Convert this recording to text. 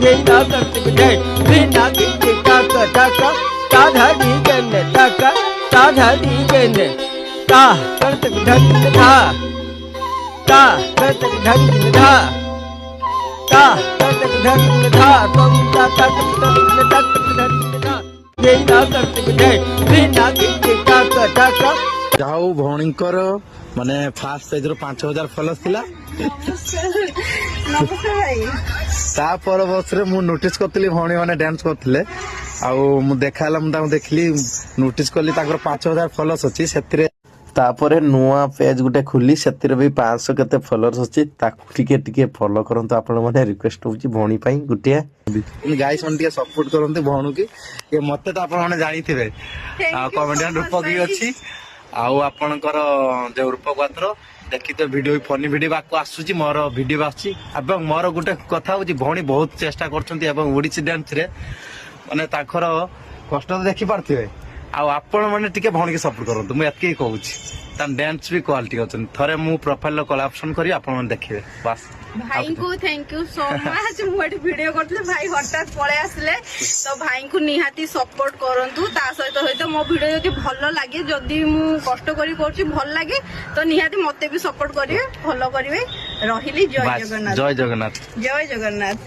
Gena kartik jai Gena giti taka taka Ta dhani gene taka Ta dhani gene Ta kartik dhani dha Ta kartik dhani dha Ta kartik dhani dha Tom ta kartik dhani dha Gena kartik jai Gena giti taka taka ଯାଉ ଭଉଣୀଙ୍କର ମାନେ first page ରୁ 5000 followers ଥିଲା ତା ପର ବର୍ଷରେ ମୁଁ notice କରିଥିଲି ଭଉଣୀ ମାନେ ଡ୍ୟାନ୍ସ କରୁଥିଲେ ଆଉ ମୁଁ ଦେଖା ହେଲା ମୁଁ ତାଙ୍କୁ ଦେଖିଲି ନୋଟିସ କଲି ତାଙ୍କର 5000 ଫଲୋଅର୍ସ ଅଛି ସେଥିରେ ତାପରେ ନୂଆ ପେଜ ଗୋଟେ ଖୋଲି ସେଥିରେ ବି 500 କେତେ ଫଲୋଅର୍ସ ଅଛି ତାକୁ ଟିକେ ଟିକେ ଫଲୋ କରନ୍ତୁ ଆପଣ ମାନେ ରିକ୍ୱେଷ୍ଟ ହଉଛି ଭଉଣୀ ପାଇଁ ଗୋଟିଏ ଗାଇସ୍ ମାନେ ଟିକେ ସପୋର୍ଟ କରନ୍ତୁ ଭଉଣୀ କି ମତେ ତ ଆପଣ ମାନେ ଜାଣିଥିବେ କମେଡିଆନ ରୂପ ବି ଅଛି ଆଉ ଆପଣଙ୍କର ଯୋଉ ରୂପପାତ୍ର ଦେଖିଥିବେ ଭିଡିଓ ଫନି ଭିଡିଓ ଆସୁଛି ମୋର ଭିଡିଓ ଆସୁଛି ଏବଂ ମୋର ଗୋଟେ କଥା ହଉଛି ଭଉଣୀ ବହୁତ ଚେଷ୍ଟା କରୁଛନ୍ତି ଏବଂ ଓଡିଶୀ ଡ୍ୟାନ୍ସ ରେ ମାନେ ତାଙ୍କର କଷ୍ଟ ତ ଦେଖିପାରୁଥିବେ ଆଉ ଆପଣ ମାନେ ଟିକେ ଭଉଣୀକି ସପୋର୍ଟ କରନ୍ତୁ ମୁଁ ଏତିକି କହୁଛି ତା ଡ୍ୟାନ୍ସ ବି କ୍ୱାଲିଟି ଅଛନ୍ତି ଥରେ ମୁଁ ପ୍ରୋଫାଇଲ କୋଲାବରେସନ କରି ଆପଣ ମାନେ ଦେଖିବେ ବାସ୍ भाई को थैंक यू सो मच मुझे वीडियो करते भाई हठात पळे आसले तो भाई को निहाती सपोर्ट करंतु ता सहित सहित मो वीडियो जदि भलो लागे जदि मु कष्ट करी करछि भल लागे तो निहाती मते भी सपोर्ट करिवे फॉलो करिवे रहिली जय जगन्नाथ जय जगन्नाथ जय जगन्नाथ।